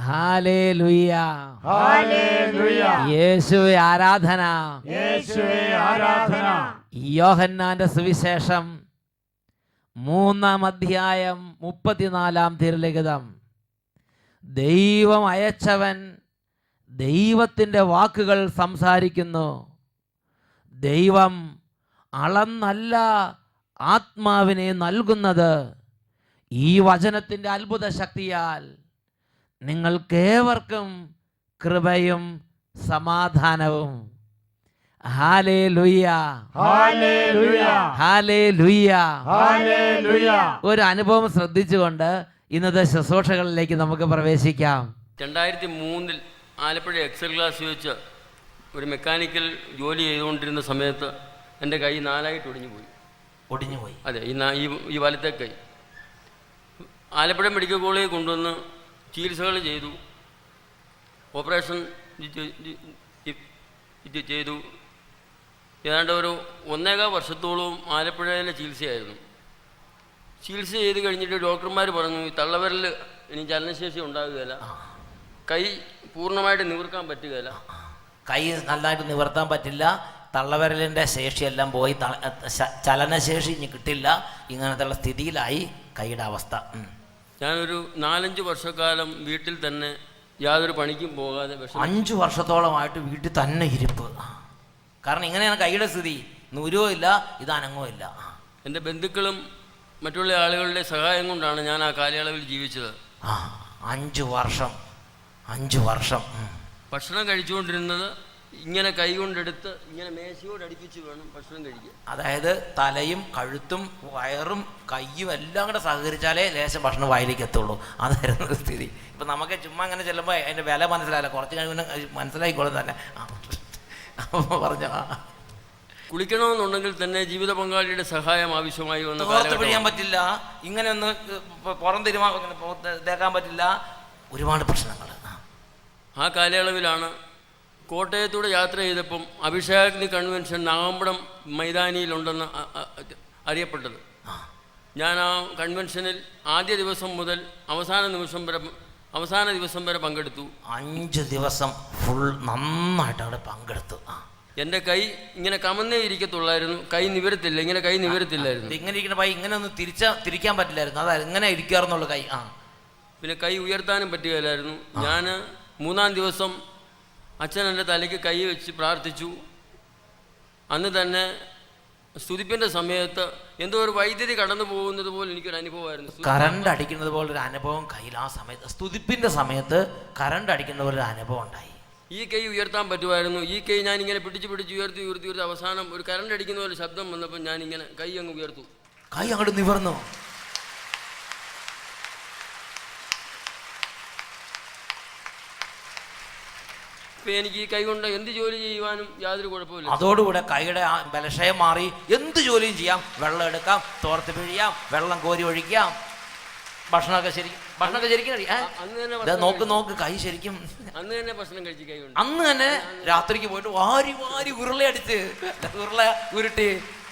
Hallelujah, hallelujah, യേശുവേ ആരാധന, യേശുവേ ആരാധന. യോഹന്നാന്റെ സുവിശേഷം 3-ാം അധ്യായം 34-ാം തിരുലിഖിതം. ദൈവം അയച്ചവൻ ദൈവത്തിൻ്റെ വാക്കുകൾ സംസാരിക്കുന്നു. ദൈവം അളന്നല്ല ആത്മാവിനെ നൽകുന്നത്. ഈ വചനത്തിൻ്റെ അത്ഭുത ശക്തിയാൽ നിങ്ങൾക്കേവർക്കും കൃപയും സമാധാനവും. Hallelujah, hallelujah, hallelujah, hallelujah. ഒരു അനുഭവം ശ്രദ്ധിച്ചുകൊണ്ട് ഇന്നത്തെ ശുശ്രൂഷകളിലേക്ക് നമുക്ക് പ്രവേശിക്കാം. 2003 ആലപ്പുഴ എക്സൽ ക്ലാസ് വെച്ച് ഒരു മെക്കാനിക്കൽ ജോലി ചെയ്തുകൊണ്ടിരുന്ന സമയത്ത് എൻ്റെ കൈ 4ആയിട്ട് ഒടിഞ്ഞുപോയി. അതെ, ഈ വലത്തെ കൈ ആലപ്പുഴ മെഡിക്കൽ കോളേജിൽ കൊണ്ടുവന്ന് ചികിത്സകൾ ചെയ്തു. ഓപ്പറേഷൻ ചെയ്തു. ഏതാണ്ട് ഒരു 1.25 വർഷത്തോളവും ആലപ്പുഴയിലെ ചികിത്സയായിരുന്നു. ചികിത്സ ചെയ്ത് കഴിഞ്ഞിട്ട് ഡോക്ടർമാർ പറഞ്ഞു, ഈ തള്ളവിരൽ ഇനി ചലനശേഷി ഉണ്ടാകുകയില്ല, കൈ പൂർണ്ണമായിട്ട് നിവർക്കാൻ പറ്റുകയില്ല. കൈ നന്നായിട്ട് നിവർത്താൻ പറ്റില്ല, തള്ളവിരലിൻ്റെ ശേഷിയെല്ലാം പോയി, ചലനശേഷി ഇനി കിട്ടില്ല. ഇങ്ങനത്തെ സ്ഥിതിയിലായി കൈയുടെ അവസ്ഥ. ഞാനൊരു 4-5 വർഷക്കാലം വീട്ടിൽ തന്നെ യാതൊരു പണിക്കും പോകാതെ 5 വർഷത്തോളമായിട്ട് വീട്ടിൽ തന്നെ ഇരിപ്പ്. കാരണം ഇങ്ങനെയാണ് കൈയുടെ സ്ഥിതി. നൂരോ ഇല്ല, ഇത് അനങ്ങോ ഇല്ല. എൻ്റെ ബന്ധുക്കളും മറ്റുള്ള ആളുകളുടെ സഹായം കൊണ്ടാണ് ഞാൻ ആ കാലയളവിൽ ജീവിച്ചത്. 5 വർഷം ഭക്ഷണം കഴിച്ചുകൊണ്ടിരുന്നത് ഇങ്ങനെ കൈ കൊണ്ടെടുത്ത് ഇങ്ങനെ മേശയോട് അടുപ്പിച്ച് വേണം ഭക്ഷണം കഴിക്കാൻ. അതായത് തലയും കഴുത്തും വയറും കയ്യും എല്ലാം കൂടെ സഹകരിച്ചാലേ ലേശം ഭക്ഷണം വായിലേക്ക് എത്തുള്ളൂ. അതായിരുന്നു സ്ഥിതി. ഇപ്പം നമുക്ക് ചുമ്മാ അങ്ങനെ ചെല്ലുമ്പോൾ അതിൻ്റെ വില മനസ്സിലായില്ല, കുറച്ച് കഴിയുമ്പോൾ മനസ്സിലായിക്കോളും തന്നെ. പറഞ്ഞോ, കുളിക്കണമെന്നുണ്ടെങ്കിൽ തന്നെ ജീവിത പങ്കാളിയുടെ സഹായം ആവശ്യമായി വന്നു. പിഴിയാൻ പറ്റില്ല, ഇങ്ങനെ ഒന്ന് പുറം തേക്കാൻ പറ്റില്ല, ഒരുപാട് പ്രശ്നങ്ങൾ. ആ കാലയളവിലാണ് കോട്ടയത്തൂടെ യാത്ര ചെയ്തപ്പം അഭിഷേകാഗ്നി കൺവെൻഷൻ നാഗമ്പടം മൈതാനിയിലുണ്ടെന്ന് അറിയപ്പെട്ടത്. ഞാൻ ആ കൺവെൻഷനിൽ ആദ്യ ദിവസം മുതൽ അവസാന ദിവസം വരെ പങ്കെടുത്തു. 5 ദിവസം ഫുൾ നന്നായിട്ട് അവിടെ പങ്കെടുത്തു. എൻ്റെ കൈ ഇങ്ങനെ കമന്നേ ഇരിക്കത്തുള്ളായിരുന്നു, കൈ നിവരത്തില്ല. ഇങ്ങനെ കൈ നിവരത്തില്ലായിരുന്നു. ഇങ്ങനെ ഇരിക്കുന്ന കൈ ഇങ്ങനെ ഒന്ന് തിരിക്കാൻ പറ്റില്ലായിരുന്നു. അതായത് ഇങ്ങനെ ഇരിക്കാറുന്നുള്ള കൈ. പിന്നെ കൈ ഉയർത്താനും പറ്റുകയില്ലായിരുന്നു. ഞാൻ 3-ാം ദിവസം അച്ഛൻ എൻ്റെ തലയ്ക്ക് കൈ വെച്ച് പ്രാർത്ഥിച്ചു. അന്ന് തന്നെ സ്തുതിപ്പിൻ്റെ സമയത്ത് എന്തോ ഒരു വൈദ്യുതി കടന്നു പോകുന്നത് പോലെ എനിക്കൊരു അനുഭവമായിരുന്നു. കറണ്ട് അടിക്കുന്നത് പോലൊരു അനുഭവം കയ്യിൽ ആ സമയത്ത്, സ്തുതിപ്പിൻ്റെ സമയത്ത് കറണ്ട് അടിക്കുന്ന പോലൊരു അനുഭവം ഉണ്ടായി. ഈ കൈ ഉയർത്താൻ പറ്റുമായിരുന്നു. ഈ കൈ ഞാനിങ്ങനെ പിടിച്ച് ഉയർത്തി അവസാനം ഒരു കറണ്ട് അടിക്കുന്ന പോലെ ശബ്ദം വന്നപ്പോൾ ഞാനിങ്ങനെ കൈ അങ്ങ് ഉയർത്തു. കൈ അങ്ങോട്ട് നിവർന്നു. ഇപ്പം എനിക്ക് ഈ കൈ കൊണ്ട് എന്ത് ജോലി ചെയ്യുവാനും യാതൊരു കുഴപ്പമില്ല. അതോടുകൂടെ കൈയുടെ ബലക്ഷയം മാറി എന്ത് ജോലിയും ചെയ്യാം. വെള്ളം എടുക്കാം, തോർത്ത് പിഴിയാം, വെള്ളം കോരി ഒഴിക്കാം, ഭക്ഷണമൊക്കെ ശരിക്കും കഴിയാം. നോക്ക് കൈ ശരിക്കും അന്ന് തന്നെ ഭക്ഷണം കഴിച്ച് കൈ കൊണ്ട് അന്ന് തന്നെ രാത്രിക്ക് പോയിട്ട് വാരി ഉരുളയടിച്ച് ഉരുള ഉരുട്ടി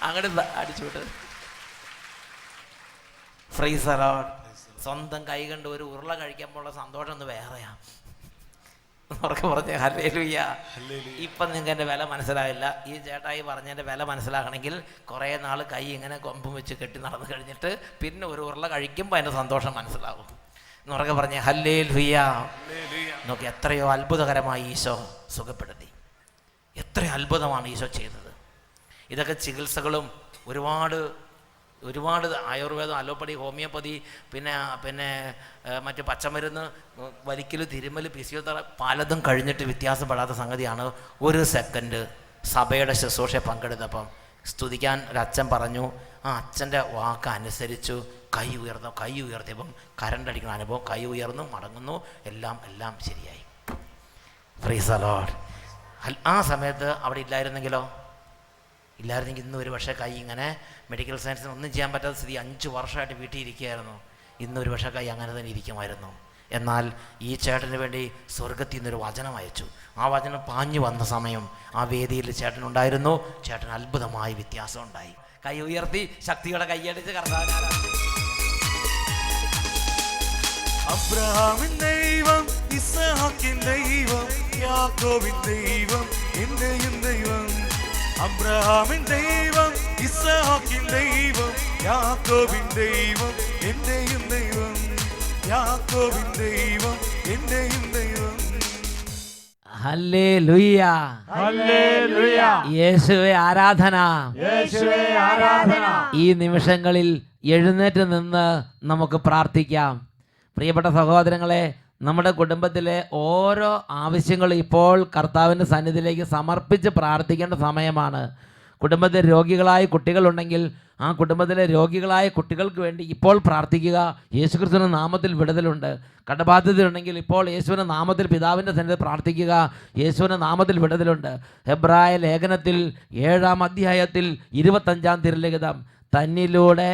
അങ്ങോട്ട് അടിച്ചുവിട്ട് ഫ്രീസറോട് സ്വന്തം കൈ കണ്ട് ഒരു ഉരുള കഴിക്കുമ്പോഴുള്ള സന്തോഷം ഒന്ന് വേറെയാ. പറഞ്ഞ ഹല്ലേലൂയ. ഇപ്പം നിങ്ങൾക്ക് എൻ്റെ വില മനസ്സിലാവില്ല. ഈ ചേട്ടായി പറഞ്ഞതിൻ്റെ വില മനസ്സിലാക്കണമെങ്കിൽ കുറേ നാൾ കൈ ഇങ്ങനെ കൊമ്പും വെച്ച് കെട്ടി നടന്നു കഴിഞ്ഞിട്ട് പിന്നെ ഒരു ഉരുള കഴിക്കുമ്പോൾ അതിൻ്റെ സന്തോഷം മനസ്സിലാവും. എന്നുറക്കെ പറഞ്ഞ ഹല്ലേലൂയ. നോക്കി, എത്രയോ അത്ഭുതകരമായി ഈശോ സുഖപ്പെടുത്തി. എത്രയോ അത്ഭുതമാണ് ഈശോ ചെയ്തത്. ഇതൊക്കെ ചികിത്സകളും ഒരുപാട് ആയുർവേദം, അലോപ്പതി, ഹോമിയോപ്പതി, പിന്നെ മറ്റ് പച്ചമരുന്ന്, വലിക്കൽ, തിരുമൽ, ഫിസിയോതെറാപ്പി പലതും കഴിഞ്ഞിട്ട് വ്യത്യാസപ്പെടാത്ത സംഗതിയാണ്. 1 സെക്കൻഡ് സഭയുടെ ശുശ്രൂഷയെ പങ്കെടുത്തപ്പം സ്തുതിക്കാൻ ഒരച്ഛൻ പറഞ്ഞു. ആ അച്ഛൻ്റെ വാക്ക് അനുസരിച്ചു കൈ ഉയർത്തിയപ്പം കറണ്ട് അടിക്കുന്ന അനുഭവം, കൈ ഉയർന്നു മടങ്ങുന്നു, എല്ലാം ശരിയായി. Praise the Lord. ആ സമയത്ത് അവിടെ ഇല്ലായിരുന്നെങ്കിൽ ഇന്ന് ഒരു പക്ഷേ കൈ ഇങ്ങനെ മെഡിക്കൽ സയൻസിന് ഒന്നും ചെയ്യാൻ പറ്റാത്ത സ്ഥിതി 5 വർഷമായിട്ട് വീട്ടിൽ ഇരിക്കുകയായിരുന്നു. ഇന്നൊരു പക്ഷേ കൈ അങ്ങനെ തന്നെ ഇരിക്കുമായിരുന്നു. എന്നാൽ ഈ ചേട്ടന് വേണ്ടി സ്വർഗത്തിൽ നിന്നൊരു വചനം അയച്ചു. ആ വചനം പാഞ്ഞു വന്ന സമയം ആ വേദിയിൽ ചേട്ടനുണ്ടായിരുന്നു. ചേട്ടൻ അത്ഭുതമായ വ്യത്യാസം ഉണ്ടായി. കൈ ഉയർത്തി ശക്തിയോടെ കൈയടിച്ച് കർത്താവിനെ അബ്രഹാമിൻ ദൈവം ഇസ്ഹാക്കിൻ ദൈവം, യാക്കോബിൻ ദൈവം, എന്റെയും ദൈവം. അബ്രഹാമിൻ ദൈവം, ഇസ്ഹാക്കിൻ ദൈവം, യാക്കോബിൻ ദൈവം, എന്റെയും ദൈവം. യാക്കോബിൻ ദൈവം, എന്റെയും ദൈവം. ഹല്ലേലൂയ, ഹല്ലേലൂയ, യേശുവേ ആരാധന. യേശുവേ ആരാധന. ഈ നിമിഷങ്ങളിൽ എഴുന്നേറ്റ് നിന്ന് നമുക്ക് പ്രാർത്ഥിക്കാം. പ്രിയപ്പെട്ട സഹോദരങ്ങളെ, നമ്മുടെ കുടുംബത്തിലെ ഓരോ ആവശ്യങ്ങളും ഇപ്പോൾ കർത്താവിൻ്റെ സന്നിധിയിലേക്ക് സമർപ്പിച്ച് പ്രാർത്ഥിക്കേണ്ട സമയമാണ്. കുടുംബത്തിൽ രോഗികളായ കുട്ടികളുണ്ടെങ്കിൽ ആ കുടുംബത്തിലെ രോഗികളായ കുട്ടികൾക്ക് വേണ്ടി ഇപ്പോൾ പ്രാർത്ഥിക്കുക. യേശുക്രിസ്തുവിൻ്റെ നാമത്തിൽ വിടുതലുണ്ട്. കടബാധ്യതയുണ്ടെങ്കിൽ ഇപ്പോൾ യേശുവിൻ്റെ നാമത്തിൽ പിതാവിൻ്റെ സന്നിധിയിൽ പ്രാർത്ഥിക്കുക. യേശുവിൻ്റെ നാമത്തിൽ വിടുതലുണ്ട്. ഹെബ്രായ ലേഖനത്തിൽ 7-ാം അധ്യായത്തിൽ 25-ാം തിരുലിഖിതം, തന്നിലൂടെ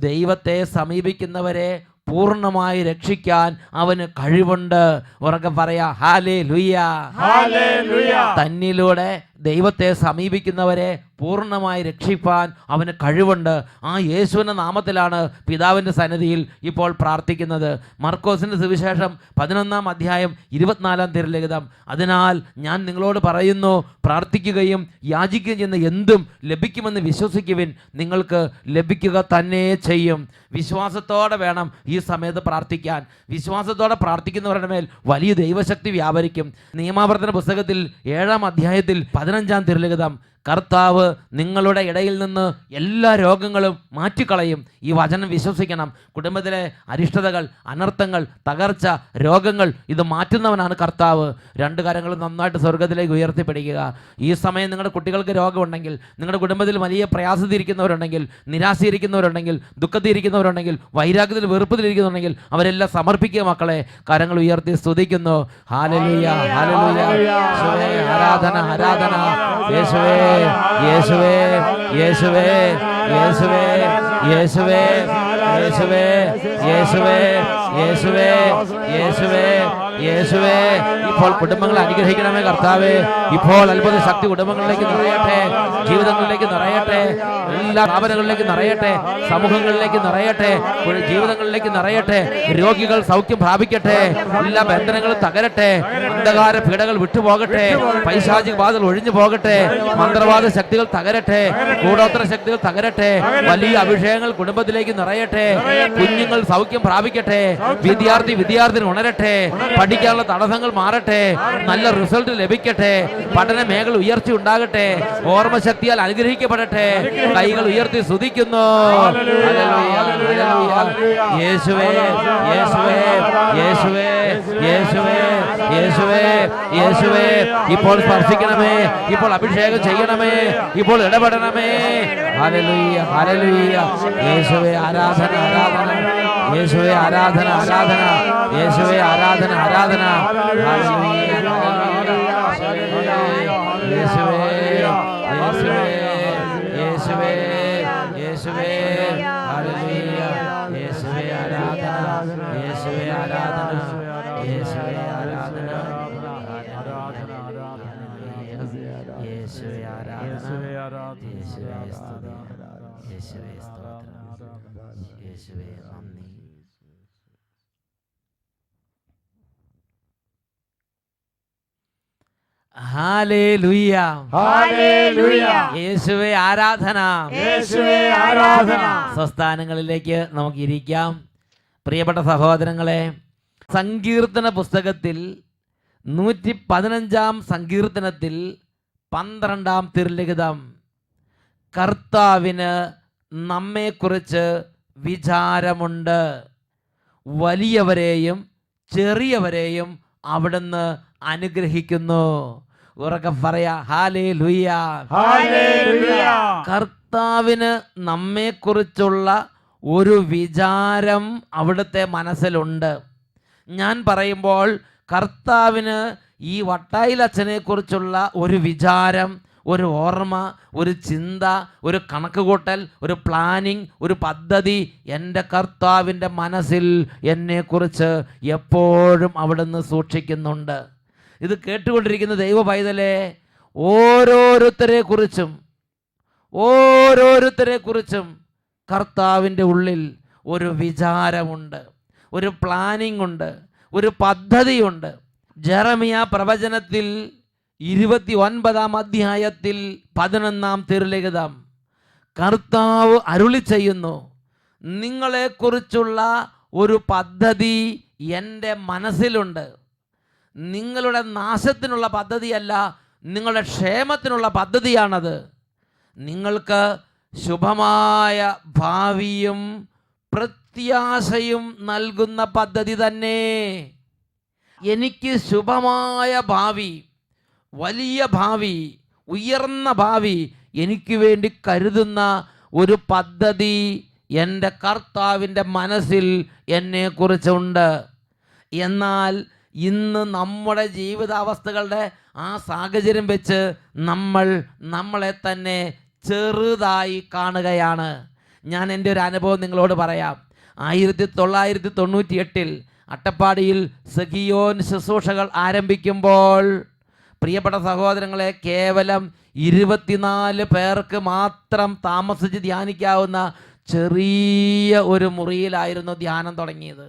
ദൈവത്തെ സമീപിക്കുന്നവരെ പൂർണ്ണമായി രക്ഷിക്കാൻ അവന് കഴിവുണ്ട്. ഉറക്കെ പറയാ, ഹല്ലേലൂയ, ഹല്ലേലൂയ. തന്നിലൂടെ ദൈവത്തെ സമീപിക്കുന്നവരെ പൂർണ്ണമായി രക്ഷിപ്പാൻ അവന് കഴിവുണ്ട്. ആ യേശുവിൻ്റെ നാമത്തിലാണ് പിതാവിൻ്റെ സന്നിധിയിൽ ഇപ്പോൾ പ്രാർത്ഥിക്കുന്നത്. മർക്കോസിൻ്റെ സുവിശേഷം 11-ാം അധ്യായം 24-ാം തിരുലിഖിതം, അതിനാൽ ഞാൻ നിങ്ങളോട് പറയുന്നു, പ്രാർത്ഥിക്കുകയും യാചിക്കുകയും ചെയ്യുന്ന എന്തും ലഭിക്കുമെന്ന് വിശ്വസിക്കുവിൻ, നിങ്ങൾക്ക് ലഭിക്കുക തന്നെ ചെയ്യും. വിശ്വാസത്തോടെ വേണം ഈ സമയത്ത് പ്രാർത്ഥിക്കാൻ. വിശ്വാസത്തോടെ പ്രാർത്ഥിക്കുന്നവരുടെ മേൽ വലിയ ദൈവശക്തി വ്യാപരിക്കും. നിയമാവർത്തന പുസ്തകത്തിൽ 7-ാം അധ്യായത്തിൽ 15-ാം തിരുലിഖിതം, കർത്താവ് നിങ്ങളുടെ ഇടയിൽ നിന്ന് എല്ലാ രോഗങ്ങളും മാറ്റിക്കളയും. ഈ വചനം വിശ്വസിക്കണം. കുടുംബത്തിലെ അരിഷ്ടതകൾ, അനർത്ഥങ്ങൾ, തകർച്ച, രോഗങ്ങൾ ഇത് മാറ്റുന്നവനാണ് കർത്താവ്. 2 കരങ്ങളും നന്നായിട്ട് സ്വർഗത്തിലേക്ക് ഉയർത്തിപ്പിടിക്കുക. ഈ സമയം നിങ്ങളുടെ കുട്ടികൾക്ക് രോഗമുണ്ടെങ്കിൽ, നിങ്ങളുടെ കുടുംബത്തിൽ വലിയ പ്രയാസത്തിരിക്കുന്നവരുണ്ടെങ്കിൽ, നിരാശയിരിക്കുന്നവരുണ്ടെങ്കിൽ, ദുഃഖത്തിരിക്കുന്നവരുണ്ടെങ്കിൽ, വൈരാഗ്യത്തിൽ വെറുപ്പത്തിലിരിക്കുന്നുണ്ടെങ്കിൽ അവരെല്ലാം സമർപ്പിക്കുക. മക്കളെ, കരങ്ങൾ ഉയർത്തി സ്തുതിക്കുന്നു. Hallelujah, hallelujah. യേശുവേ ആരാധന, ആരാധന. യേശുവേ, യേശുവേ, യേശുവേ, യേശുവേ, യേശുവേ, യേശുവേ, യേശുവേ, യേശുവേ, യേശുവേ, യേശുവേ. ഇപ്പോൾ കുടുംബങ്ങൾ അനുഗ്രഹിക്കണമേ കർത്താവേ. ഇപ്പോൾ അത്ഭുത ശക്തി കുടുംബങ്ങളിലേക്ക് നിറയട്ടെ, ജീവിതങ്ങളിലേക്ക് നിറയട്ടെ, എല്ലാ സ്ഥാപനങ്ങളിലേക്ക് നിറയട്ടെ, സമൂഹങ്ങളിലേക്ക് നിറയട്ടെ, ജീവിതങ്ങളിലേക്ക് നിറയട്ടെ. രോഗികൾ സൗഖ്യം പ്രാപിക്കട്ടെ, എല്ലാ ബന്ധനങ്ങളും തകരട്ടെ, അന്ധകാര പീഡകൾ വിട്ടുപോകട്ടെ, പൈശാചിക ബാധകൾ ഒഴിഞ്ഞു പോകട്ടെ, മന്ത്രവാദ ശക്തികൾ തകരട്ടെ, കൂടോത്ര ശക്തികൾ തകരട്ടെ, വലിയ അഭിഷേകങ്ങൾ കുടുംബത്തിലേക്ക് നിറയട്ടെ, കുഞ്ഞുങ്ങൾ സൗഖ്യം പ്രാപിക്കട്ടെ, വിദ്യാർത്ഥിനി ഉണരട്ടെ, പഠിക്കാനുള്ള തടസ്സങ്ങൾ മാറട്ടെ, നല്ല റിസൾട്ട് ലഭിക്കട്ടെ, പഠന മേഖല ഉയർച്ച ഉണ്ടാകട്ടെ, ഓർമ്മശക്തിയാൽ അനുഗ്രഹിക്കപ്പെടട്ടെ. കൈകൾ ഉയർത്തി സ്തുതിക്കുന്നു. യേശുവേ, യേശുവേ, യേശുവേ, യേശുവേ, യേശുവേ, യേശുവേ. ഇപ്പോൾ സ്പർശിക്കണമേ, ഇപ്പോൾ അഭിഷേകം ചെയ്യണമേ, ഇപ്പോൾ ഇടപെടണമേ. Hallelujah, hallelujah. യേശുവേ ആരാധന, ആരാധന. യേശുവേ ആരാധന, ആരാധന. യേശുവേ ആരാധന, ആരാധന. Hallelujah, hallelujah. യേശുവേ, യേശുവേ, യേശുവേ, യേശുവേ. ഹല്ലേലൂയ. യേശുവേ ആരാധന, യേശുവേ ആരാധന, യേശുവേ ആരാധന. യേശുവേ ആരാധന, യേശുവേ സ്തുതി, യേശുവേ സ്തോത്രം, യേശുവേ നന്ദി. Hallelujah, hallelujah. യേശുവേ ആരാധന, യേശുവേ ആരാധന. സ്വസ്ഥാനങ്ങളിലേക്ക് നമുക്ക് ഇരിക്കാം. പ്രിയപ്പെട്ട സഹോദരങ്ങളെ, സങ്കീർത്തന പുസ്തകത്തിൽ 115-ാം സങ്കീർത്തനത്തിൽ 12-ാം തിരുലിഖിതം, കർത്താവിന് നമ്മെക്കുറിച്ച് വിചാരമുണ്ട്, വലിയവരെയും ചെറിയവരെയും അവിടുന്ന് അനുഗ്രഹിക്കുന്നു. ഉറക്കെ പറയാ, ഹല്ലേലൂയ, ഹല്ലേലൂയ. കർത്താവിന് നമ്മെക്കുറിച്ചുള്ള ഒരു വിചാരം അവിടുത്തെ മനസ്സിലുണ്ട്. ഞാൻ പറയുമ്പോൾ കർത്താവിന് ഈ വട്ടായിലച്ഛനെ കുറിച്ചുള്ള ഒരു വിചാരം, ഒരു ഓർമ്മ, ഒരു ചിന്ത, ഒരു കണക്കുകൂട്ടൽ, ഒരു പ്ലാനിങ്, ഒരു പദ്ധതി എൻ്റെ കർത്താവിൻ്റെ മനസ്സിൽ എന്നെക്കുറിച്ച് എപ്പോഴും അവിടുന്ന് സൂക്ഷിക്കുന്നുണ്ട്. ഇത് കേട്ടുകൊണ്ടിരിക്കുന്ന ദൈവ പൈതലേ, ഓരോരുത്തരെക്കുറിച്ചും കർത്താവിൻ്റെ ഉള്ളിൽ ഒരു വിചാരമുണ്ട്, ഒരു പ്ലാനിംഗ് ഉണ്ട്, ഒരു പദ്ധതിയുണ്ട്. ജെറമിയ പ്രവചനത്തിൽ 29 അധ്യായത്തിൽ 11 തിരുലിഖിതം കർത്താവ് അരുളി ചെയ്യുന്നു, നിങ്ങളെക്കുറിച്ചുള്ള ഒരു പദ്ധതി എൻ്റെ മനസ്സിലുണ്ട്. നിങ്ങളുടെ നാശത്തിനുള്ള പദ്ധതിയല്ല, നിങ്ങളുടെ ക്ഷേമത്തിനുള്ള പദ്ധതിയാണത്. നിങ്ങൾക്ക് ശുഭമായ ഭാവിയും പ്രത്യാശയും നൽകുന്ന പദ്ധതി തന്നെ. എനിക്ക് ശുഭമായ ഭാവി, വലിയ ഭാവി, ഉയർന്ന ഭാവി എനിക്ക് വേണ്ടി കരുതുന്ന ഒരു പദ്ധതി എൻ്റെ കർത്താവിൻ്റെ മനസ്സിൽ എന്നെക്കുറിച്ചുണ്ട്. എന്നാൽ ഇന്ന് നമ്മുടെ ജീവിതാവസ്ഥകളുടെ ആ സാഹചര്യം വെച്ച് നമ്മളെ തന്നെ ചെറുതായി കാണുകയാണ്. ഞാൻ എൻ്റെ ഒരു അനുഭവം നിങ്ങളോട് പറയാം. 1998 അട്ടപ്പാടിയിൽ സഖിയോൻ ശുശ്രൂഷകൾ ആരംഭിക്കുമ്പോൾ, പ്രിയപ്പെട്ട സഹോദരങ്ങളെ, കേവലം 24 പേർക്ക് മാത്രം താമസിച്ച് ധ്യാനിക്കാവുന്ന ചെറിയ ഒരു മുറിയിലായിരുന്നു ധ്യാനം തുടങ്ങിയത്.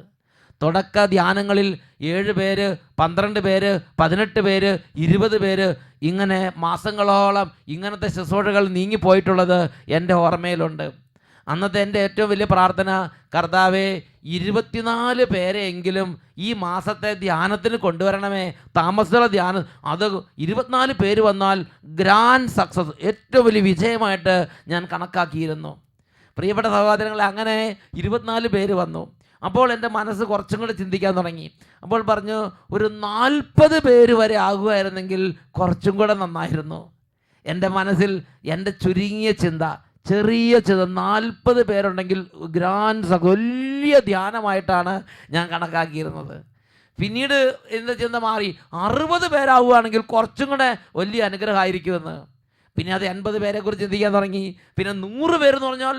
തുടക്ക ധ്യാനങ്ങളിൽ 7 പേര്, 12 പേര്, 18 പേര്, 20 പേര്, ഇങ്ങനെ മാസങ്ങളോളം ഇങ്ങനത്തെ ശുശ്രൂഷകൾ നീങ്ങിപ്പോയിട്ടുള്ളത് എൻ്റെ ഓർമ്മയിലുണ്ട്. അന്നത്തെ എൻ്റെ ഏറ്റവും വലിയ പ്രാർത്ഥന, കർത്താവേ 24 പേരെയെങ്കിലും ഈ മാസത്തെ ധ്യാനത്തിന് കൊണ്ടുവരണമേ. താമസമുള്ള ധ്യാനം, അത് 24 പേര് വന്നാൽ ഗ്രാൻഡ് സക്സസ്, ഏറ്റവും വലിയ വിജയമായിട്ട് ഞാൻ കണക്കാക്കിയിരുന്നു. പ്രിയപ്പെട്ട സഹോദരങ്ങളെ, അങ്ങനെ 24 പേര് വന്നു. അപ്പോൾ എൻ്റെ മനസ്സ് കുറച്ചും കൂടെ ചിന്തിക്കാൻ തുടങ്ങി. അപ്പോൾ പറഞ്ഞു, ഒരു 40 പേര് വരെ ആകുമായിരുന്നെങ്കിൽ കുറച്ചും കൂടെ നന്നായിരുന്നു. എൻ്റെ മനസ്സിൽ എൻ്റെ ചുരുങ്ങിയ ചിന്ത, ചെറിയ ചിന്ത, 40 പേരുണ്ടെങ്കിൽ വലിയ ധ്യാനമായിട്ടാണ് ഞാൻ കണക്കാക്കിയിരുന്നത്. പിന്നീട് എൻ്റെ ചിന്ത മാറി, 60 പേരാവുകയാണെങ്കിൽ കുറച്ചും കൂടെ വലിയ അനുഗ്രഹമായിരിക്കുമെന്ന്. പിന്നെ അത് 80 പേരെക്കുറിച്ച് ചിന്തിക്കാൻ തുടങ്ങി. പിന്നെ 100 പേരെന്ന് പറഞ്ഞാൽ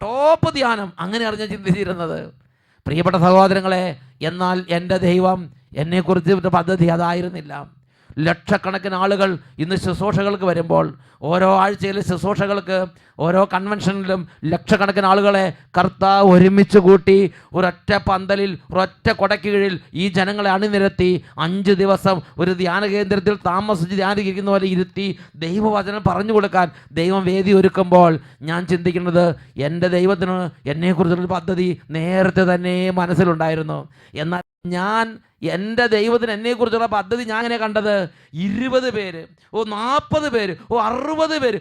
ടോപ്പ് ധ്യാനം, അങ്ങനെയാണ് ഞാൻ ചിന്തിച്ചിരുന്നത്. പ്രിയപ്പെട്ട സഹോദരങ്ങളെ, എന്നാൽ എൻ്റെ ദൈവം എന്നെക്കുറിച്ച് പദ്ധതി അതായിരുന്നില്ല. ലക്ഷക്കണക്കിന് ആളുകൾ ഇന്ന് ശുശ്രൂഷകൾക്ക് വരുമ്പോൾ, ഓരോ ആഴ്ചയിലെ ശുശ്രൂഷകൾക്ക്, ഓരോ കൺവെൻഷനിലും ലക്ഷക്കണക്കിന് ആളുകളെ കർത്താവ് ഒരുമിച്ച് കൂട്ടി ഒരൊറ്റ പന്തലിൽ, ഒരൊറ്റ കൊടയ്ക്ക് കീഴിൽ ഈ ജനങ്ങളെ അണിനിരത്തി 5 ദിവസം ഒരു ധ്യാന കേന്ദ്രത്തിൽ താമസിച്ച് ധ്യാനിക്കുന്ന പോലെ ഇരുത്തി ദൈവവചനം പറഞ്ഞു കൊടുക്കാൻ ദൈവം വേദി ഒരുക്കുമ്പോൾ ഞാൻ ചിന്തിക്കുന്നത്, എൻ്റെ ദൈവത്തിന് എന്നെക്കുറിച്ചുള്ളൊരു പദ്ധതി നേരത്തെ തന്നെ മനസ്സിലുണ്ടായിരുന്നു. എന്നാൽ എൻ്റെ ദൈവത്തിന് എന്നെക്കുറിച്ചുള്ള പദ്ധതി ഞാൻ എങ്ങനെ കണ്ടത്? 20 പേര്, 40 പേര്, 60 പേര്,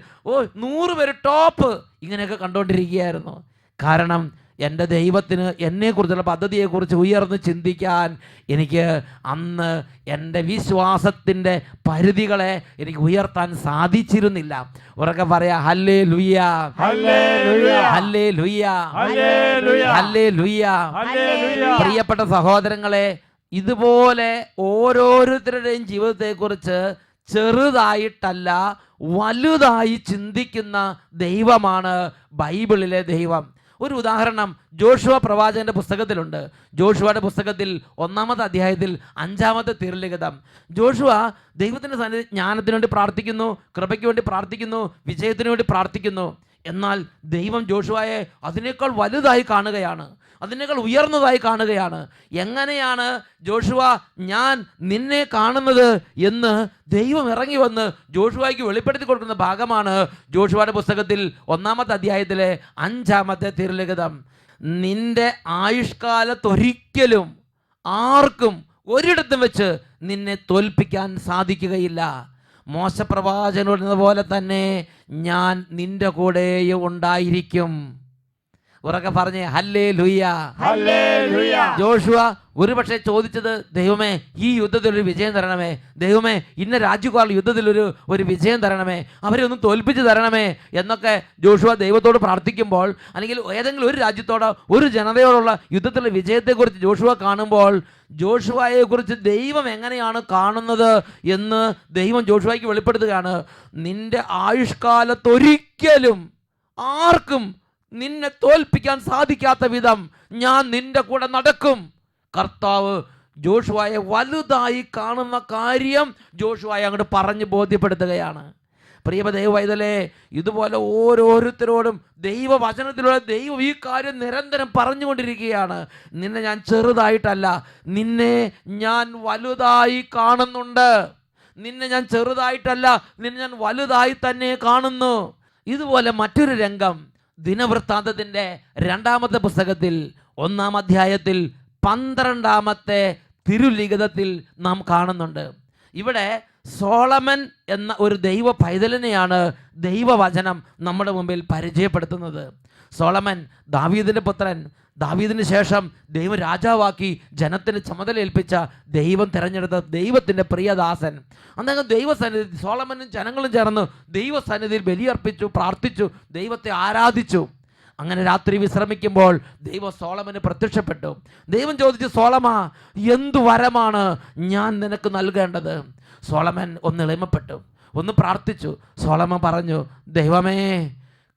100 പേര് ടോപ്പ്, ഇങ്ങനെയൊക്കെ കണ്ടുകൊണ്ടിരിക്കുകയായിരുന്നു. കാരണം എൻ്റെ ദൈവത്തിന് എന്നെക്കുറിച്ചുള്ള പദ്ധതിയെക്കുറിച്ച് ഉയർന്ന് ചിന്തിക്കാൻ എനിക്ക് അന്ന് എൻ്റെ വിശ്വാസത്തിൻ്റെ പരിധികളെ എനിക്ക് ഉയർത്താൻ സാധിച്ചിരുന്നില്ല. ഉറക്കെ പറയാ, hallelujah, hallelujah, hallelujah, hallelujah, hallelujah. Hallelujah. പ്രിയപ്പെട്ട സഹോദരങ്ങളെ, ഇതുപോലെ ഓരോരുത്തരുടെയും ജീവിതത്തെക്കുറിച്ച് ചെറുതായിട്ടല്ല വലുതായി ചിന്തിക്കുന്ന ദൈവമാണ് ബൈബിളിലെ ദൈവം. ഒരു ഉദാഹരണം ജോഷുവ പ്രവാചകന്റെ പുസ്തകത്തിലുണ്ട്. ജോഷുവയുടെ പുസ്തകത്തിൽ 1-ാമത്തെ അധ്യായത്തിൽ 5-ാമത്തെ തിരുലിഖിതം. ജോഷുവ ദൈവത്തിൻ്റെ സന്നിധി ജ്ഞാനത്തിന് വേണ്ടി പ്രാർത്ഥിക്കുന്നു, കൃപയ്ക്ക് വേണ്ടി പ്രാർത്ഥിക്കുന്നു, വിജയത്തിന് വേണ്ടി പ്രാർത്ഥിക്കുന്നു. എന്നാൽ ദൈവം ജോഷുവയെ അതിനേക്കാൾ വലുതായി കാണുകയാണ്, അതിനേക്കാൾ ഉയർന്നതായി കാണുകയാണ്. എങ്ങനെയാണ് ജോഷുവ ഞാൻ നിന്നെ കാണുന്നത് എന്ന് ദൈവം ഇറങ്ങി വന്ന് ജോഷുവയ്ക്ക് വെളിപ്പെടുത്തി കൊടുക്കുന്ന ഭാഗമാണ് ജോഷുവയുടെ പുസ്തകത്തിൽ 1-ാമത്തെ അധ്യായത്തിലെ 5-ാമത്തെ തിരുലിഖിതം. നിന്റെ ആയുഷ്കാലത്തൊരിക്കലും ആർക്കും ഒരിടത്തും വെച്ച് നിന്നെ തോൽപ്പിക്കാൻ സാധിക്കുകയില്ല. മോശപ്രവാചകനോട് പോലെ തന്നെ ഞാൻ നിന്റെ കൂടെയും ഉണ്ടായിരിക്കും. ഉറക്കെ പറഞ്ഞേ, ഹല്ലേലൂയ, ഹല്ലേലൂയ. ജോഷുവ ഒരുപക്ഷെ ചോദിച്ചത്, ദൈവമേ ഈ യുദ്ധത്തിലൊരു വിജയം തരണമേ, ദൈവമേ ഇന്ന രാജ്യക്കാരുടെ യുദ്ധത്തിലൊരു വിജയം തരണമേ, അവരെ ഒന്ന് തോൽപ്പിച്ച് തരണമേ എന്നൊക്കെ ജോഷുവ ദൈവത്തോട് പ്രാർത്ഥിക്കുമ്പോൾ, അല്ലെങ്കിൽ ഏതെങ്കിലും ഒരു രാജ്യത്തോടോ ഒരു ജനതയോടുള്ള യുദ്ധത്തിലുള്ള വിജയത്തെക്കുറിച്ച് ജോഷുവ കാണുമ്പോൾ, ജോഷുവയെക്കുറിച്ച് ദൈവം എങ്ങനെയാണ് കാണുന്നത് എന്ന് ദൈവം ജോഷുവയ്ക്ക് വെളിപ്പെടുത്തുകയാണ്. നിന്റെ ആയുഷ്കാലത്തൊരിക്കലും ആർക്കും നിന്നെ തോൽപ്പിക്കാൻ സാധിക്കാത്ത വിധം ഞാൻ നിന്റെ കൂടെ നടക്കും. കർത്താവ് ജോഷുവയെ വലുതായി കാണുന്ന കാര്യം ജോഷുവയെ അങ്ങോട്ട് പറഞ്ഞ് ബോധ്യപ്പെടുത്തുകയാണ്. പ്രിയ ദൈവവൈതലേ, ഇതുപോലെ ഓരോരുത്തരോടും ദൈവവചനത്തിലൂടെ ദൈവം ഈ കാര്യം നിരന്തരം പറഞ്ഞുകൊണ്ടിരിക്കുകയാണ്. നിന്നെ ഞാൻ ചെറുതായിട്ടല്ല, നിന്നെ ഞാൻ വലുതായി കാണുന്നുണ്ട്. നിന്നെ ഞാൻ ചെറുതായിട്ടല്ല, നിന്നെ ഞാൻ വലുതായി തന്നെ കാണുന്നു. ഇതുപോലെ മറ്റൊരു രംഗം ദിനവൃത്താന്തത്തിൻ്റെ 2-ാമത്തെ പുസ്തകത്തിൽ 1-ാം അധ്യായത്തിൽ 12-ാമത്തെ തിരുലിഖിതത്തിൽ നാം കാണുന്നുണ്ട്. ഇവിടെ സോളമൻ എന്ന ഒരു ദൈവ പൈതലിനെയാണ് ദൈവവചനം നമ്മുടെ മുമ്പിൽ പരിചയപ്പെടുത്തുന്നത്. സോളമൻ ദാവീദിൻ്റെ പുത്രൻ, ദാവീദിന് ശേഷം ദൈവം രാജാവാക്കി ജനത്തിന് ചുമതല ഏൽപ്പിച്ച ദൈവം തിരഞ്ഞെടുത്ത ദൈവത്തിൻ്റെ പ്രിയദാസൻ. അദ്ദേഹം ദൈവസന്നിധി, സോളമനും ജനങ്ങളും ചേർന്ന് ദൈവസന്നിധിയിൽ ബലിയർപ്പിച്ചു, പ്രാർത്ഥിച്ചു, ദൈവത്തെ ആരാധിച്ചു. അങ്ങനെ രാത്രി വിശ്രമിക്കുമ്പോൾ ദൈവം സോളമന് പ്രത്യക്ഷപ്പെട്ടു. ദൈവം ചോദിച്ചു, സോളമാ, എന്തു വരമാണ് ഞാൻ നിനക്ക് നൽകേണ്ടത്? സോളമൻ ഒന്ന് എളിമപ്പെട്ടു, ഒന്ന് പ്രാർത്ഥിച്ചു. സോളമൻ പറഞ്ഞു, ദൈവമേ,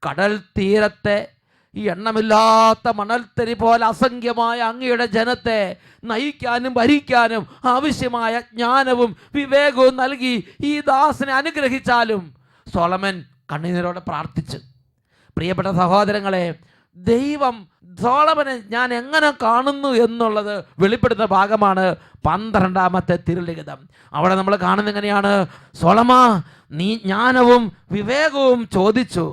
കടൽ തീരത്തെ ഈ എണ്ണമില്ലാത്ത മണൽത്തരി പോലെ അസംഖ്യമായ അങ്ങയുടെ ജനത്തെ നയിക്കാനും ഭരിക്കാനും ആവശ്യമായ ജ്ഞാനവും വിവേകവും നൽകി ഈ ദാസനെ അനുഗ്രഹിച്ചാലും. സോളമൻ കണ്ണീരോടെ പ്രാർത്ഥിച്ചു. പ്രിയപ്പെട്ട സഹോദരങ്ങളെ, ദൈവം സോളമനെ ഞാൻ എങ്ങനെ കാണുന്നു എന്നുള്ളത് വെളിപ്പെടുത്തുന്ന ഭാഗമാണ് 12-ാമത്തെ തിരുലിഖിതം. അവിടെ നമ്മൾ കാണുന്നത് എങ്ങനെയാണ്? സോളമാ, നീ ജ്ഞാനവും വിവേകവും ചോദിച്ചു,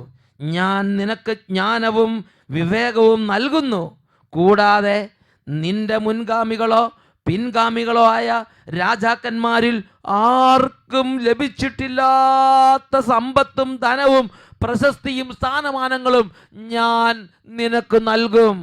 ഞാൻ നിനക്ക് ജ്ഞാനവും വിവേകവും നൽകുന്നു. കൂടാതെ നിന്റെ മുൻഗാമികളോ പിൻഗാമികളോ ആയ രാജാക്കന്മാരിൽ ആർക്കും ലഭിച്ചിട്ടില്ലാത്ത സമ്പത്തും ധനവും പ്രശസ്തിയും സ്ഥാനമാനങ്ങളും ഞാൻ നിനക്ക് നൽകും.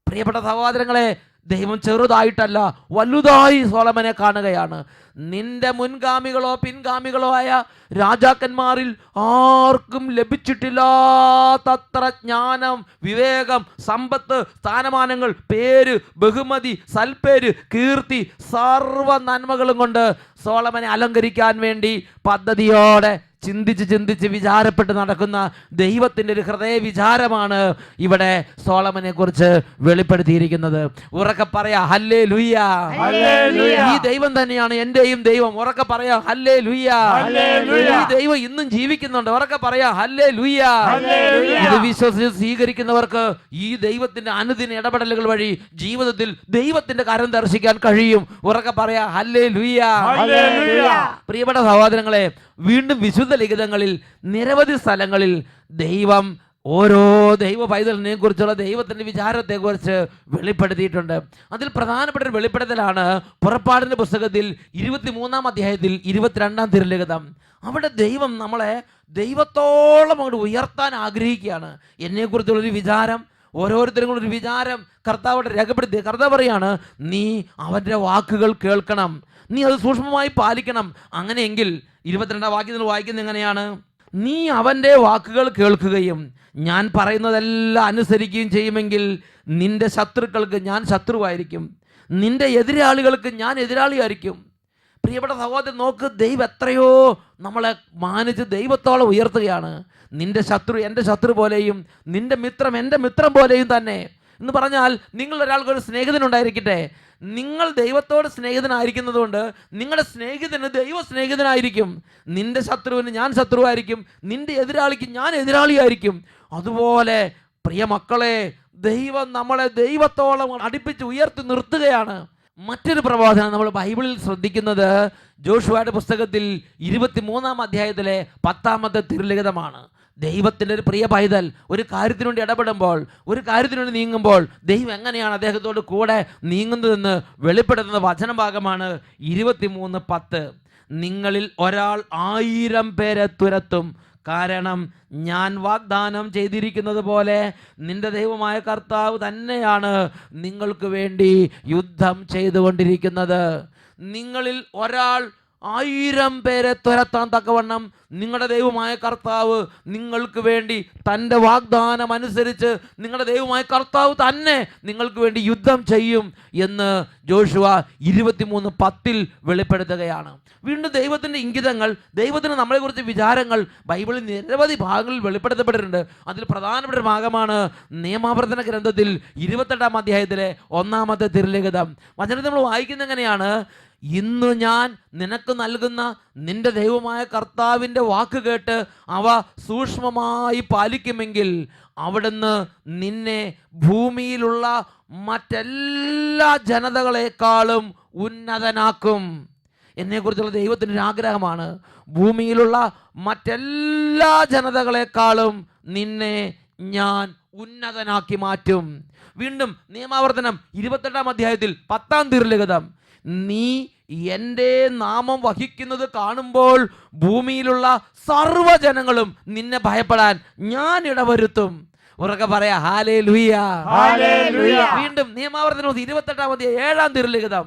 പ്രിയപ്പെട്ട സഹോദരങ്ങളെ, ദൈവം ചെറുതായിട്ടല്ല, വലുതായി സോളമനെ കാണുകയാണ്. നിന്റെ മുൻഗാമികളോ പിൻഗാമികളോ ആയ രാജാക്കന്മാരിൽ ആർക്കും ലഭിച്ചിട്ടില്ലാത്തത്ര ജ്ഞാനം, വിവേകം, സമ്പത്ത്, സ്ഥാനമാനങ്ങൾ, പേര്, ബഹുമതി, സൽപ്പേര്, കീർത്തി, സർവ നന്മകളും കൊണ്ട് സോളമനെ അലങ്കരിക്കാൻ വേണ്ടി പദ്ധതിയോടെ ചിന്തിച്ച് വിചാരപ്പെട്ട് നടക്കുന്ന ദൈവത്തിൻ്റെ ഒരു ഹൃദയ വിചാരമാണ് ഇവിടെ സോളമനെ കുറിച്ച് വെളിപ്പെടുത്തിയിരിക്കുന്നത്. ഉറക്കെ പറയാ, ഹല്ലേലൂയ. ഈ ദൈവം തന്നെയാണ് എന്റെയും ദൈവം. ഉറക്കെ പറയാ, ഹല്ലേലൂയ. ഈ ദൈവം ഇന്നും ജീവിക്കുന്നുണ്ട്. ഉറക്കെ പറയാ, ഹല്ലേലൂയ. ഇത് വിശ്വസിച്ച് സ്വീകരിക്കുന്നവർക്ക് ഈ ദൈവത്തിന്റെ അനുദിന ഇടപെടലുകൾ വഴി ജീവിതത്തിൽ ദൈവത്തിന്റെ കരം ദർശിക്കാൻ കഴിയും. ഉറക്കെ പറയാ, ഹല്ലേലൂയ. പ്രിയപ്പെട്ട സഹോദരങ്ങളെ, വീണ്ടും വിശുദ്ധ ലിഖിതങ്ങളിൽ നിരവധി സ്ഥലങ്ങളിൽ ദൈവം ഓരോ ദൈവ പൈതലിനെ കുറിച്ചുള്ള ദൈവത്തിൻ്റെ വിചാരത്തെക്കുറിച്ച് വെളിപ്പെടുത്തിയിട്ടുണ്ട്. അതിൽ പ്രധാനപ്പെട്ട ഒരു വെളിപ്പെടുത്തലാണ് പുറപ്പാടിൻ്റെ പുസ്തകത്തിൽ 23-ാം അധ്യായത്തിൽ 22-ാം തിരുലിഖിതം. അവിടെ ദൈവം നമ്മളെ ദൈവത്തോളം അങ്ങോട്ട് ഉയർത്താൻ ആഗ്രഹിക്കുകയാണ്. എന്നെക്കുറിച്ചുള്ളൊരു വിചാരം, ഓരോരുത്തരും കൂടെ ഒരു വിചാരം കർത്താവിടെ രേഖപ്പെടുത്തി. കർത്താവ് പറയാണ്, നീ അവൻ്റെ വാക്കുകൾ കേൾക്കണം, നീ അത് സൂക്ഷ്മമായി പാലിക്കണം. അങ്ങനെയെങ്കിൽ 22-ാം വാക്യത്തിൽ വായിക്കുന്നത് എങ്ങനെയാണ്? നീ അവൻ്റെ വാക്കുകൾ കേൾക്കുകയും ഞാൻ പറയുന്നതെല്ലാം അനുസരിക്കുകയും ചെയ്യുമെങ്കിൽ നിന്റെ ശത്രുക്കൾക്ക് ഞാൻ ശത്രുവായിരിക്കും, നിന്റെ എതിരാളികൾക്ക് ഞാൻ എതിരാളിയായിരിക്കും. പ്രിയപ്പെട്ട സഹോദരൻ, നോക്ക്, ദൈവം എത്രയോ നമ്മളെ മാനിച്ച് ദൈവത്തോളം ഉയർത്തുകയാണ്. നിന്റെ ശത്രു എൻ്റെ ശത്രു പോലെയും നിന്റെ മിത്രം എൻ്റെ മിത്രം പോലെയും തന്നെ എന്ന് പറഞ്ഞാൽ, നിങ്ങൾ ഒരാൾക്കൊരു സ്നേഹിതനുണ്ടായിരിക്കട്ടെ, നിങ്ങൾ ദൈവത്തോട് സ്നേഹിതനായിരിക്കുന്നത് കൊണ്ട് നിങ്ങളുടെ സ്നേഹിതന് ദൈവ സ്നേഹിതനായിരിക്കും. നിന്റെ ശത്രുവിന് ഞാൻ ശത്രുവായിരിക്കും, നിന്റെ എതിരാളിക്ക് ഞാൻ എതിരാളിയായിരിക്കും. അതുപോലെ പ്രിയ മക്കളെ, ദൈവം നമ്മളെ ദൈവത്തോളം അടുപ്പിച്ച് ഉയർത്തി നിർത്തുകയാണ്. മറ്റൊരു പ്രബോധനം നമ്മൾ ബൈബിളിൽ ശ്രദ്ധിക്കുന്നത് ജോഷുവയുടെ പുസ്തകത്തിൽ 23-ാം അധ്യായത്തിലെ 10-ാമത്തെ തിരുലിഖിതമാണ്. ദൈവത്തിൻ്റെ ഒരു പ്രിയ പൈതൽ ഒരു കാര്യത്തിനു വേണ്ടി ഇടപെടുമ്പോൾ, ഒരു കാര്യത്തിനു വേണ്ടി നീങ്ങുമ്പോൾ ദൈവം എങ്ങനെയാണ് അദ്ദേഹത്തോട് കൂടെ നീങ്ങുന്നതെന്ന് വെളിപ്പെടുത്തുന്ന വചനഭാഗമാണ് 23:10. നിങ്ങളിൽ ഒരാൾ 1000 പേരെ തുരത്തും, കാരണം ഞാൻ വാഗ്ദാനം ചെയ്തിരിക്കുന്നത് പോലെ നിന്റെ ദൈവമായ കർത്താവ് തന്നെയാണ് നിങ്ങൾക്ക് വേണ്ടി യുദ്ധം ചെയ്തുകൊണ്ടിരിക്കുന്നത്. നിങ്ങളിൽ ഒരാൾ 1000 പേരെ തുരത്താൻ തക്കവണ്ണം നിങ്ങളുടെ ദൈവമായ കർത്താവ് നിങ്ങൾക്ക് വേണ്ടി തൻ്റെ വാഗ്ദാനം അനുസരിച്ച് നിങ്ങളുടെ ദൈവമായ കർത്താവ് തന്നെ നിങ്ങൾക്ക് വേണ്ടി യുദ്ധം ചെയ്യും എന്ന് ജോഷുവ 23:10 വെളിപ്പെടുത്തുകയാണ്. വീണ്ടും ദൈവത്തിൻ്റെ ഇംഗിതങ്ങൾ, ദൈവത്തിന് നമ്മളെക്കുറിച്ച് വിചാരങ്ങൾ ബൈബിളിൽ നിരവധി ഭാഗങ്ങളിൽ വെളിപ്പെടുത്തപ്പെട്ടിട്ടുണ്ട്. അതിൽ പ്രധാനപ്പെട്ട ഒരു ഭാഗമാണ് നിയമാവർത്തന ഗ്രന്ഥത്തിൽ 28-ാം അധ്യായത്തിലെ 1-ാമത്തെ തിരുലിഖിതം. വചനത്തിൽ നമ്മൾ വായിക്കുന്നത് എങ്ങനെയാണ്? ഇന്ന് ഞാൻ നിനക്ക് നൽകുന്ന നിന്റെ ദൈവമായ കർത്താവിൻ്റെ വാക്ക് കേട്ട് അവ സൂക്ഷ്മമായി പാലിക്കുമെങ്കിൽ അവിടുന്ന് നിന്നെ ഭൂമിയിലുള്ള മറ്റെല്ലാ ജനതകളെക്കാളും ഉന്നതനാക്കും. എന്നെക്കുറിച്ചുള്ള ദൈവത്തിൻ്റെ ആഗ്രഹമാണ്. ഭൂമിയിലുള്ള മറ്റെല്ലാ ജനതകളെക്കാളും നിന്നെ ഞാൻ ഉന്നതനാക്കി മാറ്റും. വീണ്ടും നിയമാവർത്തനം 28-ാം അധ്യായത്തിൽ 10-ാം തിരുലിഖിതം, നീ എൻ്റെ നാമം വഹിക്കുന്നത് കാണുമ്പോൾ ഭൂമിയിലുള്ള സർവ്വജനങ്ങളും നിന്നെ ഭയപ്പെടാൻ ഞാൻ ഇടവരുത്തും. ഉറക്കെ പറയാ ഹല്ലേലൂയ. വീണ്ടും നിയമാവർത്തനം 28-ാം അധ്യായം 7-ാം തിരുലിഖിതം,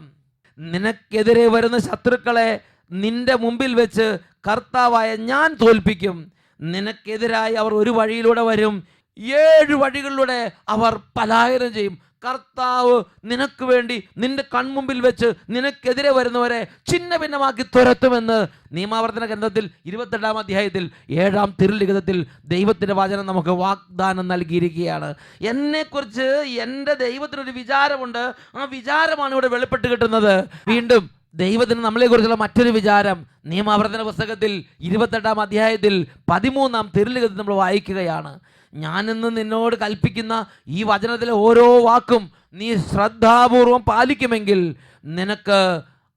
നിനക്കെതിരെ വരുന്ന ശത്രുക്കളെ നിന്റെ മുമ്പിൽ വെച്ച് കർത്താവായ ഞാൻ തോൽപ്പിക്കും. നിനക്കെതിരായി അവർ ഒരു വഴിയിലൂടെ വരും, 7 വഴികളിലൂടെ അവർ പലായനം ചെയ്യും. കർത്താവ് നിനക്ക് വേണ്ടി നിന്റെ കൺമുമ്പിൽ വെച്ച് നിനക്കെതിരെ വരുന്നവരെ ഛിന്ന ഭിന്നമാക്കി തുരത്തുമെന്ന് നിയമാവർത്തന ഗ്രന്ഥത്തിൽ 28-ാം അധ്യായത്തിൽ 7-ാം തിരുലിഖിതത്തിൽ ദൈവത്തിൻ്റെ വചനം നമുക്ക് വാഗ്ദാനം നൽകിയിരിക്കുകയാണ്. എന്നെക്കുറിച്ച് എൻ്റെ ദൈവത്തിനൊരു വിചാരമുണ്ട്. ആ വിചാരമാണ് ഇവിടെ വെളിപ്പെട്ട് കിട്ടുന്നത്. വീണ്ടും ദൈവത്തിന് നമ്മളെക്കുറിച്ചുള്ള മറ്റൊരു വിചാരം നിയമാവർത്തന പുസ്തകത്തിൽ 28-ാം അധ്യായത്തിൽ 13-ാം തിരുലിഖിതത്തിൽ നമ്മൾ വായിക്കുകയാണ്. ഞാനിന്ന് നിന്നോട് കൽപ്പിക്കുന്ന ഈ വചനത്തിലെ ഓരോ വാക്കും നീ ശ്രദ്ധാപൂർവം പാലിക്കുമെങ്കിൽ നിനക്ക്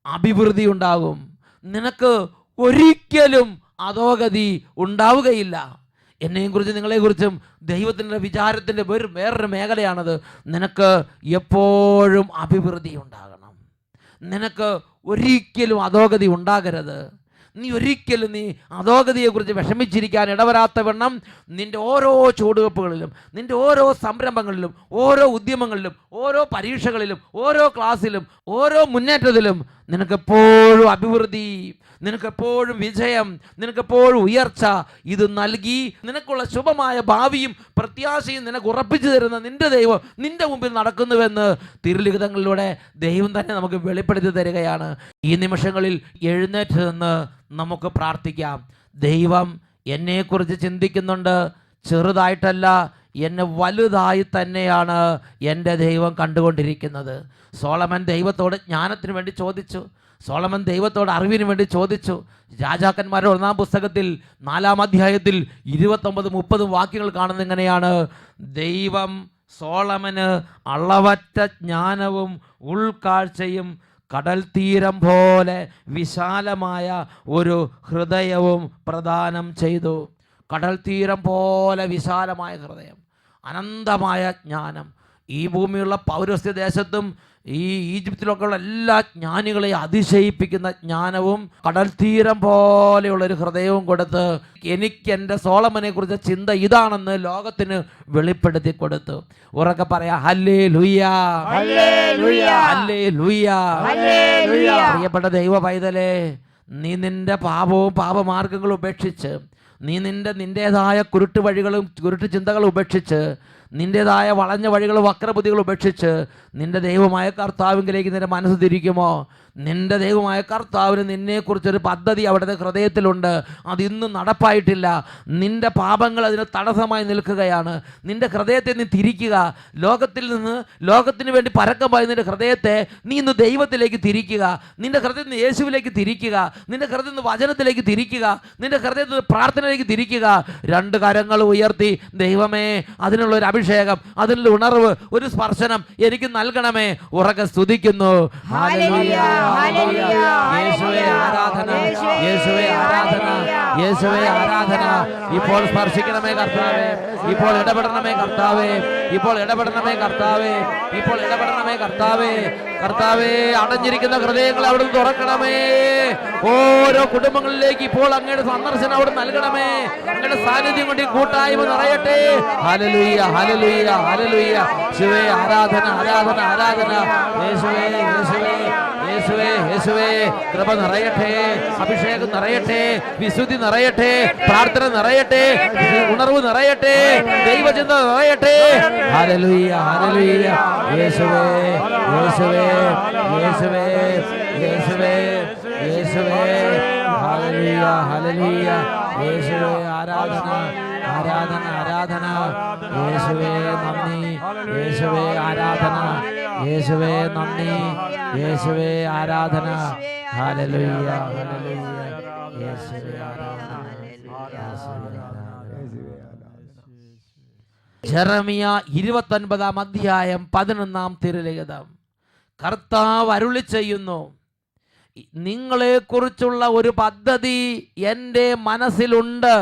അഭിവൃദ്ധി ഉണ്ടാകും. നിനക്ക് ഒരിക്കലും അധോഗതി ഉണ്ടാവുകയില്ല. എന്നെയും കുറിച്ച് നിങ്ങളെക്കുറിച്ചും ദൈവത്തിൻ്റെ വിചാരത്തിൻ്റെ വേറൊരു മേഖലയാണത്. നിനക്ക് എപ്പോഴും അഭിവൃദ്ധി ഉണ്ടാകണം. നിനക്ക് ഒരിക്കലും അധോഗതി ഉണ്ടാകരുത്. നീ ഒരിക്കലും അധോഗതിയെക്കുറിച്ച് വിഷമിച്ചിരിക്കാൻ ഇടവരാത്ത വണ്ണം നിൻ്റെ ഓരോ ചുവടുവെപ്പുകളിലും, നിൻ്റെ ഓരോ സംരംഭങ്ങളിലും, ഓരോ ഉദ്യമങ്ങളിലും, ഓരോ പരീക്ഷകളിലും, ഓരോ ക്ലാസ്സിലും, ഓരോ മുന്നേറ്റത്തിലും നിനക്കെപ്പോഴും അഭിവൃദ്ധി, നിനക്കെപ്പോഴും വിജയം, നിനക്കെപ്പോഴും ഉയർച്ച ഇത് നൽകി നിനക്കുള്ള ശുഭമായ ഭാവിയും പ്രത്യാശയും നിനക്ക് ഉറപ്പിച്ചു തരുന്ന നിന്റെ ദൈവം നിന്റെ മുമ്പിൽ നടക്കുന്നുവെന്ന് തിരുലിഖിതങ്ങളിലൂടെ ദൈവം തന്നെ നമുക്ക് വെളിപ്പെടുത്തി തരികയാണ്. ഈ നിമിഷങ്ങളിൽ എഴുന്നേറ്റ് നിന്ന് നമുക്ക് പ്രാർത്ഥിക്കാം. ദൈവം എന്നെക്കുറിച്ച് ചിന്തിക്കുന്നുണ്ട്. ചെറുതായിട്ടല്ല, എന്നെ വലുതായി തന്നെയാണ് എൻ്റെ ദൈവം കണ്ടുകൊണ്ടിരിക്കുന്നത്. സോളമൻ ദൈവത്തോട് ജ്ഞാനത്തിന് വേണ്ടി ചോദിച്ചു. സോളമൻ ദൈവത്തോട് അറിവിന് വേണ്ടി ചോദിച്ചു. രാജാക്കന്മാരുടെ 1-ാം പുസ്തകത്തിൽ 4-ാം അധ്യായത്തിൽ 29-30 വാക്യങ്ങൾ കാണുന്നത് ഇങ്ങനെയാണ്: ദൈവം സോളമന് അളവറ്റ ജ്ഞാനവും ഉൾക്കാഴ്ചയും കടൽ തീരം പോലെ വിശാലമായ ഒരു ഹൃദയവും പ്രദാനം ചെയ്തു. കടൽ തീരം പോലെ വിശാലമായ ഹൃദയം, അനന്തമായ ജ്ഞാനം. ഈ ഭൂമിയുള്ള പൗരസ്ത്യ ദേശത്തും ഈ ഈജിപ്തിലൊക്കെയുള്ള എല്ലാ ജ്ഞാനികളെയും അതിശയിപ്പിക്കുന്ന ജ്ഞാനവും കടൽ തീരം പോലെയുള്ളൊരു ഹൃദയവും കൊടുത്ത് എനിക്ക് എൻ്റെ സോളമനെ കുറിച്ച് ചിന്ത ഇതാണെന്ന് ലോകത്തിന് വെളിപ്പെടുത്തി കൊടുത്തു. ഉറക്കെ പറയാ ഹല്ലേലൂയ, ഹല്ലേലൂയ. പ്രിയപ്പെട്ട ദൈവ പൈതലേ, നീ നിന്റെ പാപവും പാപമാർഗങ്ങളും ഉപേക്ഷിച്ച്, നീ നിന്റേതായ കുരുട്ട് വഴികളും കുരുട്ട് ചിന്തകളും ഉപേക്ഷിച്ച്, നിന്റേതായ വളഞ്ഞ വഴികളും വക്രബുദ്ധികളും ഉപേക്ഷിച്ച് നിന്റെ ദൈവമായ കർത്താവിലേക്ക് നിന്റെ മനസ്സ് തിരിക്കുമോ? നിന്റെ ദൈവമായ കർത്താവിന് നിന്നെക്കുറിച്ചൊരു പദ്ധതി അവിടുത്തെ ഹൃദയത്തിലുണ്ട്. അതിന്നും നടപ്പായിട്ടില്ല. നിന്റെ പാപങ്ങൾ അതിന് തടസ്സമായി നിൽക്കുകയാണ്. നിന്റെ ഹൃദയത്തെ നീ തിരിക്കുക. ലോകത്തിൽ നിന്ന് ലോകത്തിന് വേണ്ടി പരക്കമായി നിന്റെ ഹൃദയത്തെ നീ ഇന്ന് ദൈവത്തിലേക്ക് തിരിക്കുക. നിന്റെ ഹൃദയത്തിൽ നിന്ന് യേശുവിലേക്ക് തിരിക്കുക. നിന്റെ ഹൃദയത്തിൽ നിന്ന് വചനത്തിലേക്ക് തിരിക്കുക. നിന്റെ ഹൃദയത്തിൽ നിന്ന് പ്രാർത്ഥനയിലേക്ക് തിരിക്കുക. 2 കരങ്ങൾ ഉയർത്തി, ദൈവമേ, അതിനുള്ളൊരു അഭിഷേകം, അതിനുള്ള ഉണർവ്, ഒരു സ്പർശനം എനിക്ക് നൽകണമേ. ഉറക്കെ സ്തുതിക്കുന്നു. ഹല്ലേലൂയ, യേശുവേ ആരാധന, യേശുവേ ആരാധന, യേശുവേ ആരാധന. ഇപ്പോൾ സ്പർശിക്കണമേ കർത്താവേ, ഇപ്പോൾ ഇടപെടണമേ കർത്താവേ, ഇപ്പോൾ ഇടപെടണമേ കർത്താവേ, ഇപ്പോൾ ഇടപെടണമേ കർത്താവേ. കർത്താവേ, അടഞ്ഞിരിക്കുന്ന ഹൃദയങ്ങളെ അവിടുന്ന് തുറക്കണമേ. ഓരോ കുടുംബങ്ങളിലേക്ക് ഇപ്പോൾ അങ്ങയുടെ സന്ദർശനം അവിടെ നൽകണമേ. അങ്ങയുടെ സാന്നിധ്യം കൊണ്ട് ഈ കൂട്ടായ്മ നിറയട്ടെ. Hallelujah, hallelujah, hallelujah. യേശുവേ ആരാധന, ആരാധന, ആരാധന. യേശുവേ, യേശുവേ, യേശുവേ, യേശുവേ. കൃപ നിറയട്ടെ, അഭിഷേകം നിറയട്ടെ, വിശുദ്ധി നിറയട്ടെ, പ്രാർത്ഥന നിറയട്ടെ, ഉണർവ് നിറയട്ടെ, ദൈവചിന്ത നിറയട്ടെ. Hallelujah, hallelujah. യേശുവേ, യേശുവേ, യേശുവേ, യേശുവേ, യേശുവേ. Hallelujah, hallelujah. യേശുവേ ആരാധന, ആരാധന, ആരാധന. യേശുവേ നന്ദി, യേശുവേ ആരാധന, യേശുവേ നന്ദി, യേശുവേ ആരാധന. Hallelujah, hallelujah. ജെറമിയ 29 അധ്യായം 11 തിരുലിഖിതം. കർത്താവ് അരുളി ചെയ്യുന്നു, നിങ്ങളെക്കുറിച്ചുള്ള ഒരു പദ്ധതി എൻ്റെ മനസ്സിലുണ്ട്.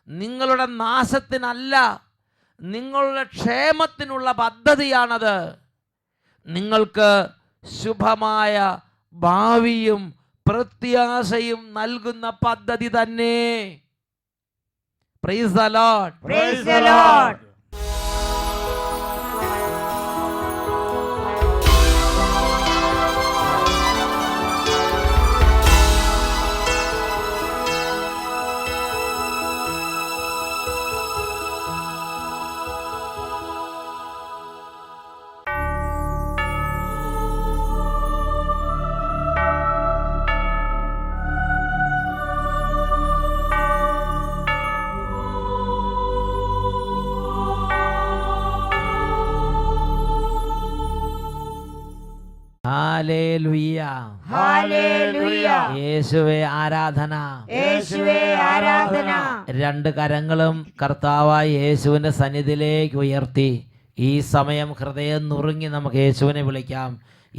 നിങ്ങളുടെ നാശത്തിനല്ല, നിങ്ങളുടെ ക്ഷേമത്തിനുള്ള പദ്ധതിയാണത്. നിങ്ങൾക്ക് ശുഭമായ ഭാവിയും പ്രത്യാശയും നൽകുന്ന പദ്ധതി തന്നെ. Praise the Lord. Praise the Lord. Hallelujah. Hallelujah. യേശുവേ ആരാധന. യേശുവേ ആരാധന. രണ്ട് കരങ്ങളും കർത്താവായ യേശുവിൻ്റെ സന്നിധിയിലേക്ക് ഉയർത്തി ഈ സമയം ഹൃദയം നുറുങ്ങി നമുക്ക് യേശുവിനെ വിളിക്കാം.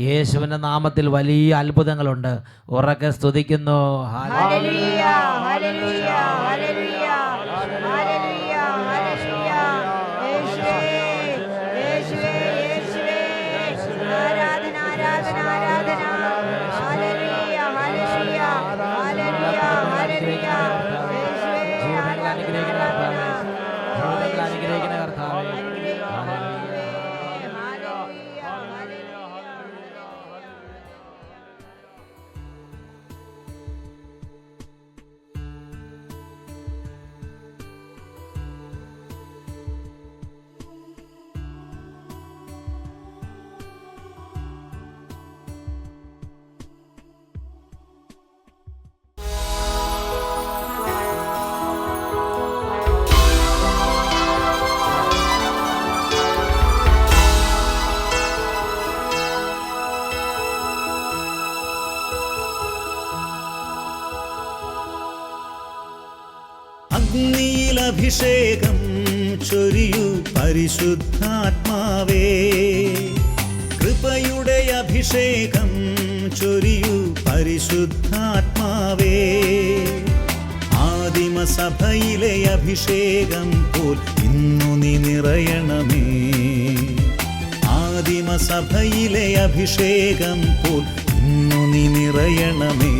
യേശുവിൻ്റെ നാമത്തിൽ വലിയ അത്ഭുതങ്ങളുണ്ട്. ഉറക്കെ സ്തുതിക്കുന്നു. Hallelujah. Hallelujah. Hallelujah. Hallelujah. Hallelujah. യേശുവേ യേശുവേ യേശുവേ ആരാധന ആരാധന ആരാധന. ഹല്ലേലൂയ. ഹല്ലേലൂയ. ഹല്ലേലൂയ. ഹല്ലേലൂയ. യേശുവേ ആരാധന ആരാധന. അനുഗ്രഹിക്കുന്ന കർത്താവേ. അഗ്നിയിൽ അഭിഷേകം ചൊരിയൂ പരിശുദ്ധാത്മാവേ, കൃപയുടെ അഭിഷേകം ചൊരിയൂ പരിശുദ്ധാത്മാവേ. ആദിമസഭയിലെ അഭിഷേകം പോൽ ഇന്നു നീ നിറയണമേ. ആദിമസഭയിലെ അഭിഷേകം പോൽ ഇന്നു നീ നിറയണമേ.